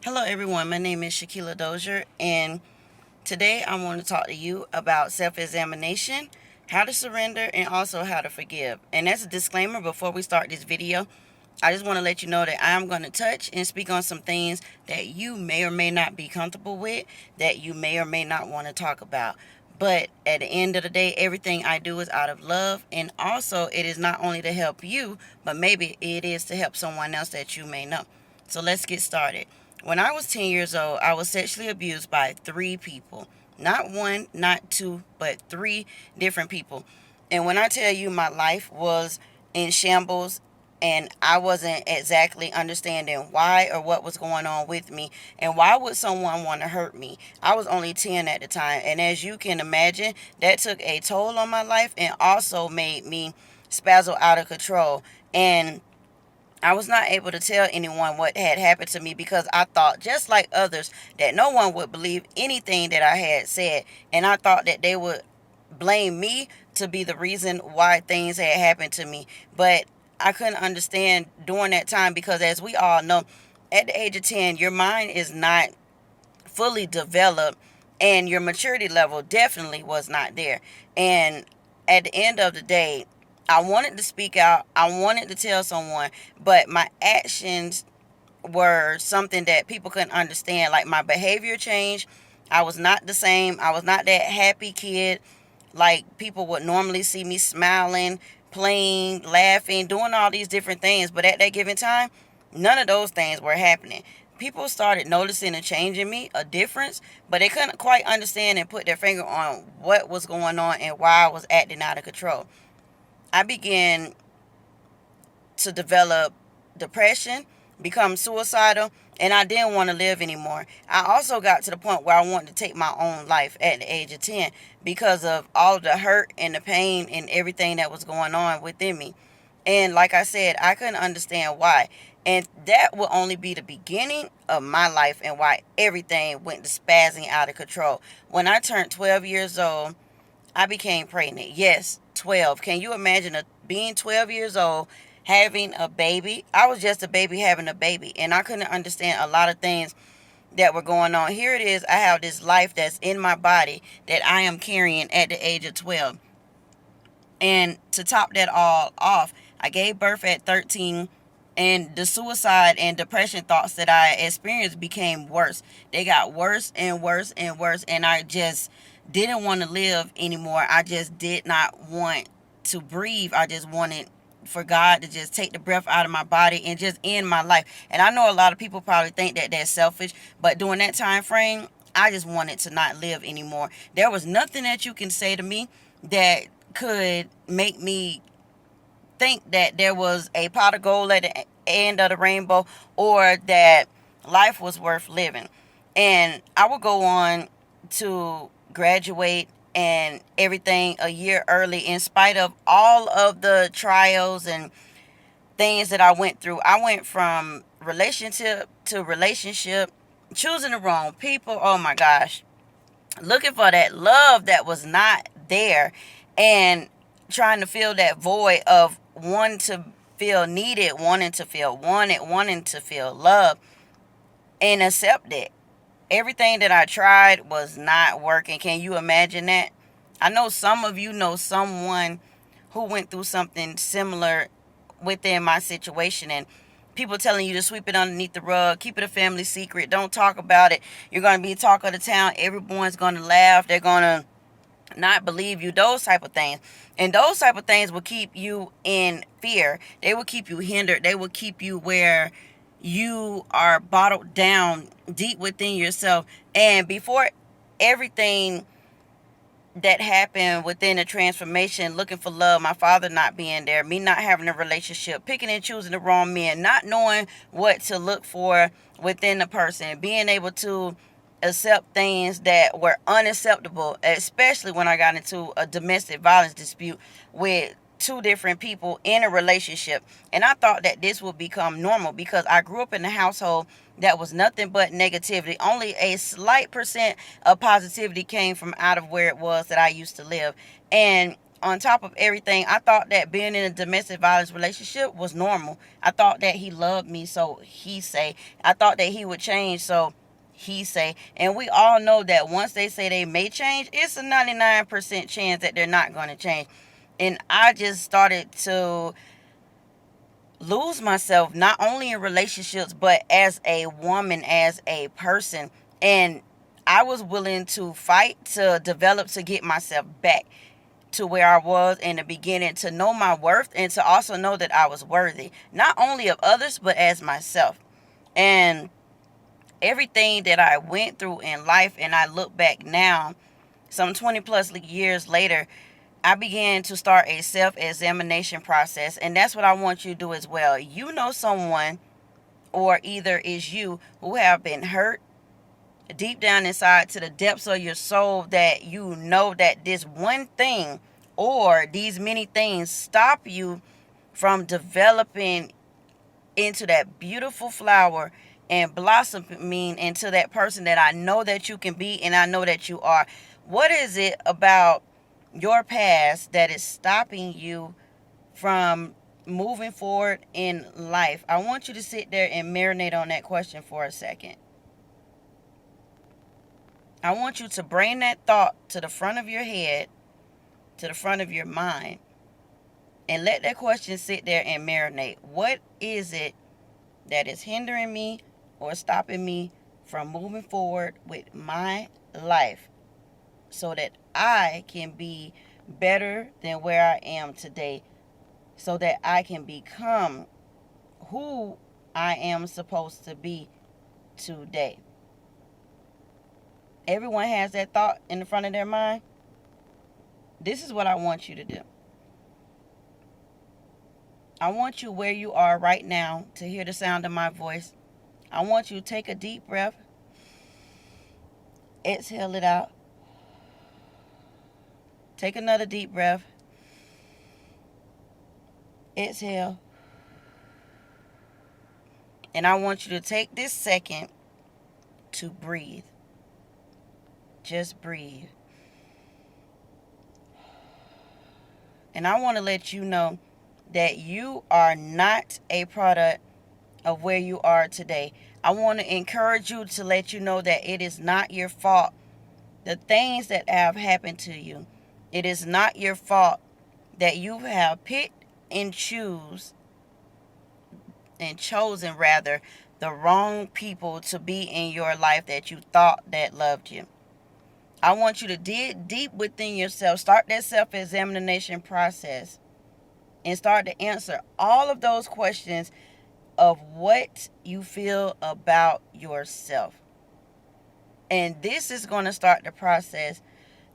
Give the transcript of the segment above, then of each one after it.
Hello, everyone. My name is Shakeyla Dozier, and today I want to talk to you about self examination, how to surrender, and also how to forgive. And that's a disclaimer before we start this video. I just want to let you know that I am going to touch and speak on some things that you may or may not be comfortable with, that you may or may not want to talk about. But at the end of the day, everything I do is out of love, and also it is not only to help you, but maybe it is to help someone else that you may know. So let's get started. When I was 10 years old, I was sexually abused by three people. Not one, not two, but three different people. And when I tell you my life was in shambles and I wasn't exactly understanding why or what was going on with me and why would someone want to hurt me. I was only 10 at the time, and as you can imagine, that took a toll on my life and also made me spazzle out of control. And I was not able to tell anyone what had happened to me because I thought, just like others, that no one would believe anything that I had said. And I thought that they would blame me to be the reason why things had happened to me. But I couldn't understand during that time because, as we all know, at the age of 10, your mind is not fully developed and your maturity level definitely was not there. And at the end of the day, I wanted to speak out. I wanted to tell someone, but my actions were something that people couldn't understand. Like, my behavior changed. I was not the same. I was not that happy kid. Like, people would normally see me smiling, playing, laughing, doing all these different things. But at that given time, none of those things were happening. People started noticing a change in me, a difference, but they couldn't quite understand and put their finger on what was going on and why I was acting out of control. I began to develop depression, become suicidal, and I didn't want to live anymore. I also got to the point where I wanted to take my own life at the age of 10 because of all the hurt and the pain and everything that was going on within me. And like I said, I couldn't understand why. And that will only be the beginning of my life and why everything went to spazzing out of control. When I turned 12 years old, I became pregnant. Yes, 12. Can you imagine being 12 years old, having a baby? I was just a baby having a baby, and I couldn't understand a lot of things that were going on. Here it is. I have this life that's in my body that I am carrying at the age of 12. And to top that all off, I gave birth at 13, and the suicide and depression thoughts that I experienced became worse. They got worse and worse and worse, and I just didn't want to live anymore. I just did not want to breathe. I just wanted for God to just take the breath out of my body and just end my life. And I know a lot of people probably think that that's selfish, but during that time frame, I just wanted to not live anymore. There was nothing that you can say to me that could make me think that there was a pot of gold at the end of the rainbow or that life was worth living. And I would go on to graduate and everything a year early in spite of all of the trials and things that I went through. I went from relationship to relationship, choosing the wrong people. Oh my gosh. Looking for that love that was not there, and trying to fill that void of wanting to feel needed, wanting to feel wanted, wanting to feel loved and accepted. Everything that I tried was not working. Can you imagine that? I know some of you know someone who went through something similar within my situation, and people telling you to sweep it underneath the rug, keep it a family secret, don't talk about it. You're going to be talk of the town. Everyone's going to laugh. They're going to not believe you, those type of things. And those type of things will keep you in fear. They will keep you hindered. They will keep you where you are bottled down deep within yourself. And before everything that happened within the transformation, looking for love, my father not being there, me not having a relationship, picking and choosing the wrong men, not knowing what to look for within the person, being able to accept things that were unacceptable, especially when I got into a domestic violence dispute with two different people in a relationship. And I thought that this would become normal because I grew up in a household that was nothing but negativity. Only a slight percent of positivity came from out of where it was that I used to live. And on top of everything, I thought that being in a domestic violence relationship was normal. I thought that he loved me, so he say. I thought that he would change, so he say. And we all know that once they say they may change, it's a 99% chance that they're not going to change. And I just started to lose myself, not only in relationships, but as a woman, as a person. And I was willing to fight, to develop, to get myself back to where I was in the beginning, to know my worth and to also know that I was worthy, not only of others, but as myself. And everything that I went through in life, and I look back now, some 20 plus years later, I began to start a self-examination process. And that's what I want you to do as well. You know someone, or either is you, who have been hurt deep down inside to the depths of your soul, that you know that this one thing or these many things stop you from developing into that beautiful flower and blossoming into that person that I know that you can be and I know that you are. What is it about your past that is stopping you from moving forward in life? I want you to sit there and marinate on that question for a second. I want you to bring that thought to the front of your head, to the front of your mind, and let that question sit there and marinate. What is it that is hindering me or stopping me from moving forward with my life so that I can be better than where I am today, so that I can become who I am supposed to be today? Everyone has that thought in the front of their mind. This is what I want you to do. I want you where you are right now to hear the sound of my voice. I want you to take a deep breath. Exhale it out. Take another deep breath. Exhale. And I want you to take this second to breathe. Just breathe. And I want to let you know that you are not a product of where you are today. I want to encourage you to let you know that it is not your fault, the things that have happened to you. It is not your fault that you have picked and chosen the wrong people to be in your life that you thought that loved you. I want you to dig deep within yourself. Start that self-examination process and start to answer all of those questions of what you feel about yourself. And this is going to start the process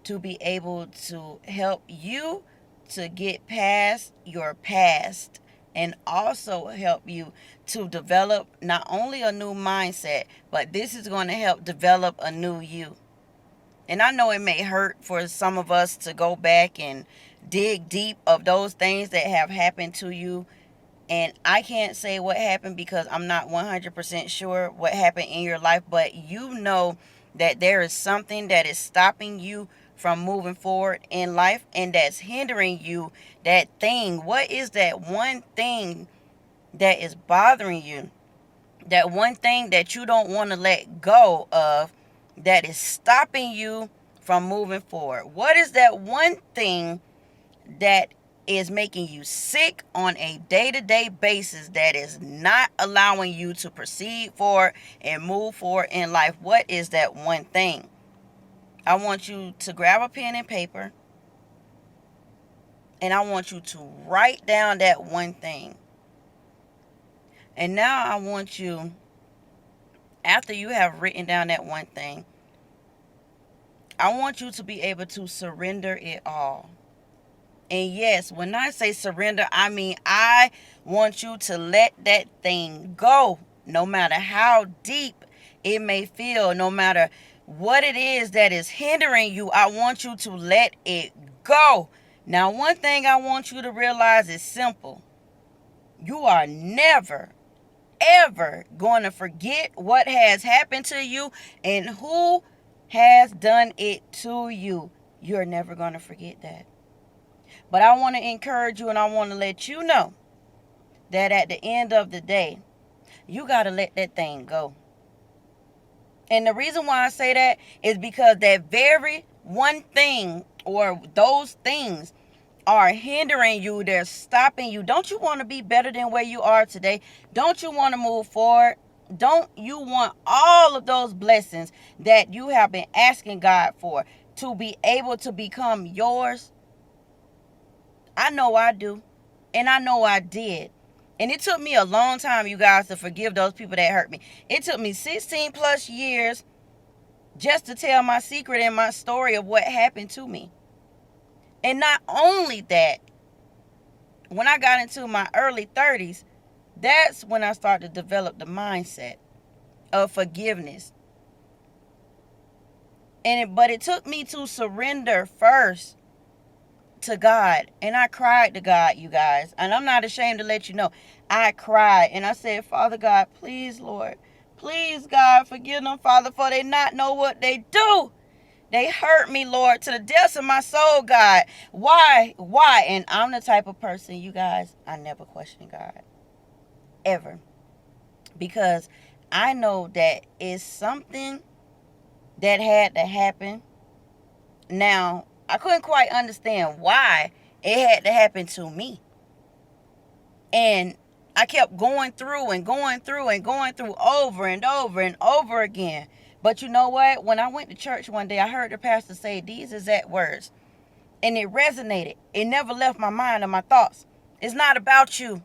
to be able to help you to get past your past and also help you to develop not only a new mindset, but this is going to help develop a new you. And I know it may hurt for some of us to go back and dig deep of those things that have happened to you. And I can't say what happened because I'm not 100% sure what happened in your life. But you know that there is something that is stopping you from moving forward in life and that's hindering you. That thing, what is that one thing that is bothering you? That one thing that you don't want to let go of, that is stopping you from moving forward? What is that one thing that is making you sick on a day-to-day basis, that is not allowing you to proceed forward and move forward in life? What is that one thing? I want you to grab a pen and paper, and I want you to write down that one thing. And now I want you, after you have written down that one thing, I want you to be able to surrender it all. And yes, when I say surrender, I mean I want you to let that thing go, no matter how deep it may feel, no matter what it is that is hindering you. I want you to let it go. Now, one thing I want you to realize is simple. You are never, ever going to forget what has happened to you and who has done it to you. You're never going to forget that. But I want to encourage you, and I want to let you know that at the end of the day, you got to let that thing go. And the reason why I say that is because that very one thing or those things are hindering you. They're stopping you. Don't you want to be better than where you are today? Don't you want to move forward? Don't you want all of those blessings that you have been asking God for to be able to become yours? I know I do. And I know I did. And it took me a long time, you guys, to forgive those people that hurt me. It took me 16 plus years just to tell my secret and my story of what happened to me. And not only that, when I got into my early 30s, that's when I started to develop the mindset of forgiveness. But it took me to surrender first to God. And I cried to God, you guys. And I'm not ashamed to let you know. I cried and I said, Father God, please, Lord. Please, God, forgive them, Father, for they not know what they do. They hurt me, Lord, to the depths of my soul, God. Why? And I'm the type of person, you guys, I never question God. Ever. Because I know that it's something that had to happen. Now, I couldn't quite understand why it had to happen to me. And I kept going through and going through and going through over and over and over again. But you know what? When I went to church one day, I heard the pastor say these exact words. And it resonated. It never left my mind or my thoughts. It's not about you.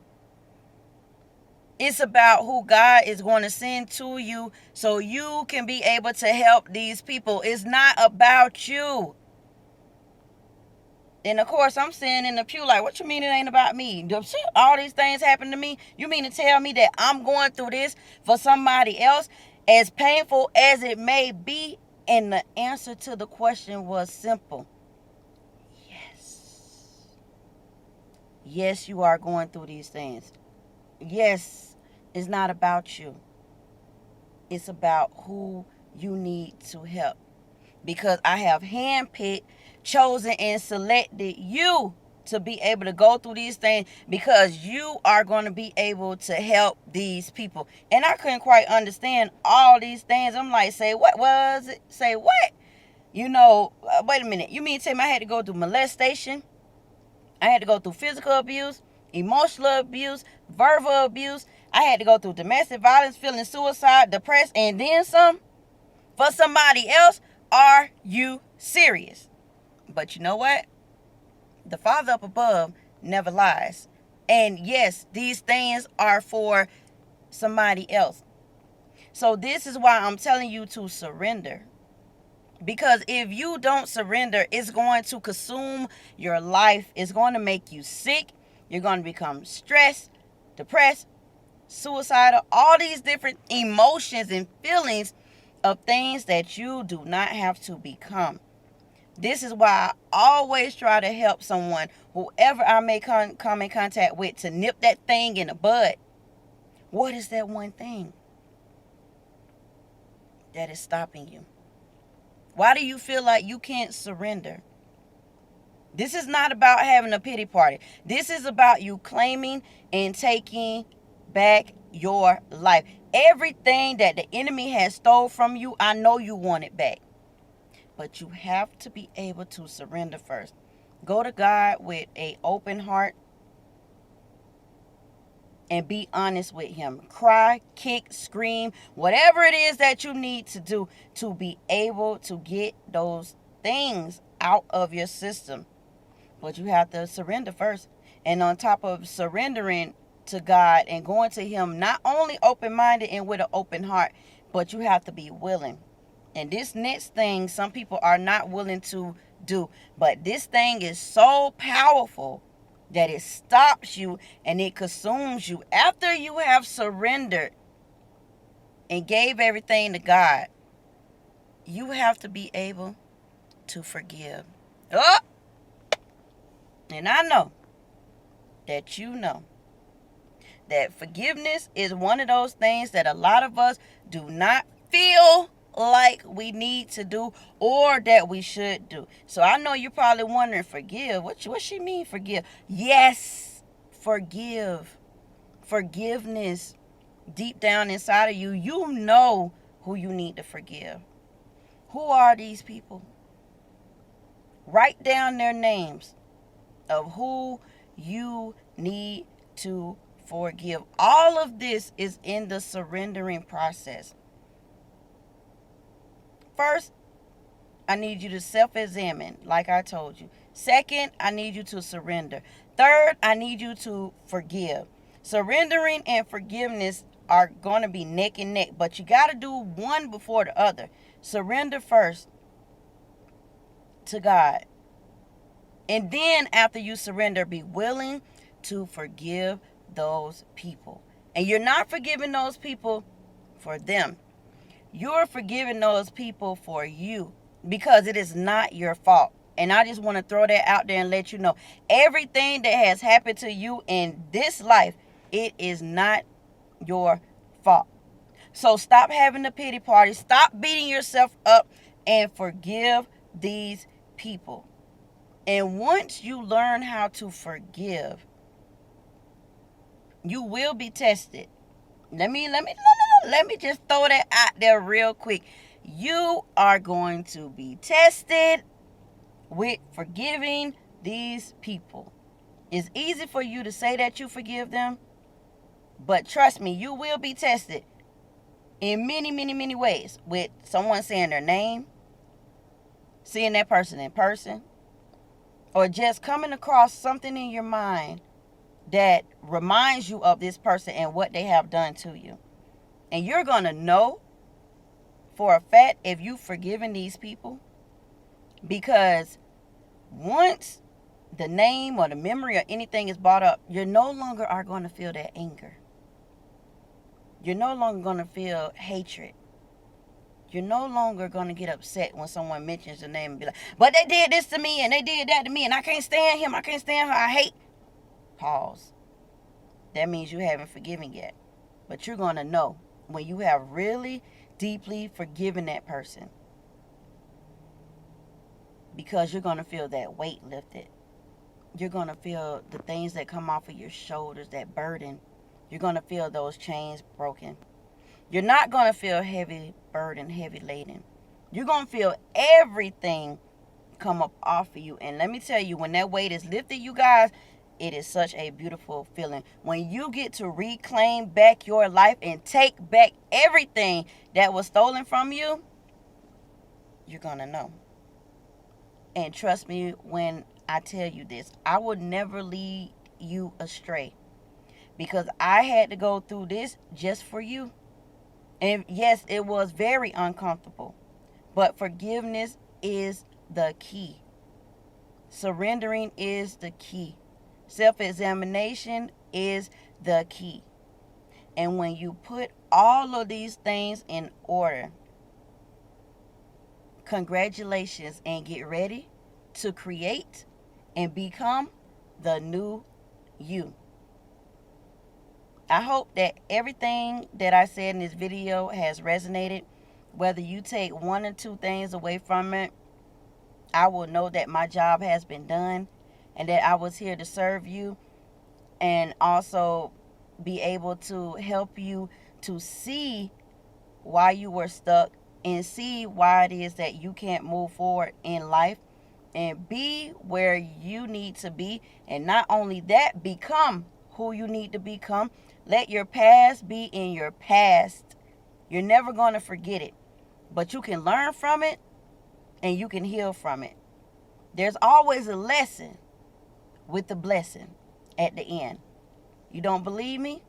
It's about who God is going to send to you so you can be able to help these people. It's not about you. And of course, I'm sitting in the pew like, what you mean it ain't about me? All these things happen to me. You mean to tell me that I'm going through this for somebody else, as painful as it may be? And the answer to the question was simple. Yes. Yes, you are going through these things. Yes, it's not about you. It's about who you need to help. Because I have handpicked, chosen, and selected you to be able to go through these things, because you are going to be able to help these people. And I couldn't quite understand all these things. I'm like, say what was it? Say what? Wait a minute. You mean to tell me I had to go through molestation? I had to go through physical abuse, emotional abuse, verbal abuse. I had to go through domestic violence, feeling suicide, depressed, and then some for somebody else? Are you serious? But you know what? The Father up above never lies. And yes, these things are for somebody else. So this is why I'm telling you to surrender. Because if you don't surrender, it's going to consume your life. It's going to make you sick. You're going to become stressed, depressed, suicidal, all these different emotions and feelings of things that you do not have to become. This is why I always try to help someone, whoever I may come in contact with, to nip that thing in the bud. What is that one thing that is stopping you? Why do you feel like you can't surrender? This is not about having a pity party. This is about you claiming and taking back your life. Everything that the enemy has stole from you, I know you want it back. But you have to be able to surrender first. Go to God with an open heart and be honest with him. Cry, kick, scream, whatever it is that you need to do to be able to get those things out of your system. But you have to surrender first. And on top of surrendering to God and going to him, not only open-minded and with an open heart, but you have to be willing. And this next thing, some people are not willing to do. But this thing is so powerful that it stops you and it consumes you. After you have surrendered and gave everything to God, you have to be able to forgive. Oh! And I know that you know that forgiveness is one of those things that a lot of us do not feel like we need to do or that we should do. So I know you're probably wondering, forgive. What she mean, forgive? Yes, forgive. Forgiveness. Deep down inside of you, you know who you need to forgive. Who are these people? Write down their names of who you need to forgive. All of this is in the surrendering process. First, I need you to self-examine, like I told you. Second, I need you to surrender. Third, I need you to forgive. Surrendering and forgiveness are going to be neck and neck, but you got to do one before the other. Surrender first to God. And then after you surrender, be willing to forgive those people. And you're not forgiving those people for them. You're forgiving those people for you, because it is not your fault. And I just want to throw that out there and let you know, everything that has happened to you in this life, it is not your fault. So stop having the pity party. Stop beating yourself up and forgive these people. And once you learn how to forgive, you will be tested. Let me just throw that out there real quick. You are going to be tested with forgiving these people. It's easy for you to say that you forgive them, but trust me, you will be tested in many, many, many ways, with someone saying their name, seeing that person in person, or just coming across something in your mind that reminds you of this person and what they have done to you. And you're going to know for a fact if you've forgiven these people, because once the name or the memory or anything is brought up, you no longer are going to feel that anger. You're no longer going to feel hatred. You're no longer going to get upset when someone mentions your name and be like, but they did this to me and they did that to me and I can't stand him, I can't stand her, I hate. Pause. That means you haven't forgiven yet. But you're going to know when you have really deeply forgiven that person, because you're going to feel that weight lifted. You're going to feel the things that come off of your shoulders, that burden. You're going to feel those chains broken. You're not going to feel heavy burden, heavy laden. You're going to feel everything come up off of you. And let me tell you, when that weight is lifted, you guys, it is such a beautiful feeling. When you get to reclaim back your life and take back everything that was stolen from you, you're going to know. And trust me when I tell you this, I will never lead you astray, because I had to go through this just for you. And yes, it was very uncomfortable, but forgiveness is the key. Surrendering is the key. Self-examination is the key. And when you put all of these things in order, congratulations, and get ready to create and become the new you. I hope that everything that I said in this video has resonated. Whether you take one or two things away from it, I will know that my job has been done and that I was here to serve you, and also be able to help you to see why you were stuck and see why it is that you can't move forward in life and be where you need to be. And not only that, become who you need to become. Let your past be in your past. You're never going to forget it, but you can learn from it and you can heal from it. There's always a lesson with the blessing at the end. You don't believe me?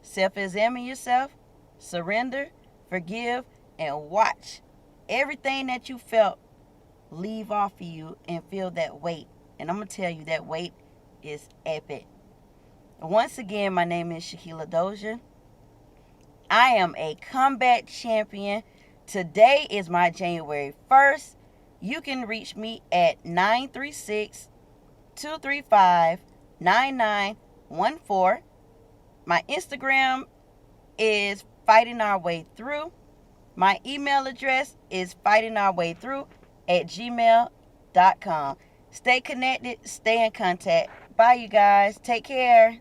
Self-examine yourself, surrender, forgive, and watch everything that you felt leave off of you and feel that weight. And I'm going to tell you, that weight is epic. Once again, my name is Shakeyla Dozier. I am a combat champion. Today is my January 1st. You can reach me at 936-235-9914. My Instagram is Fighting Our Way Through. My email address is fightingourwaythrough@gmail.com. Stay connected, stay in contact. Bye, you guys. Take care.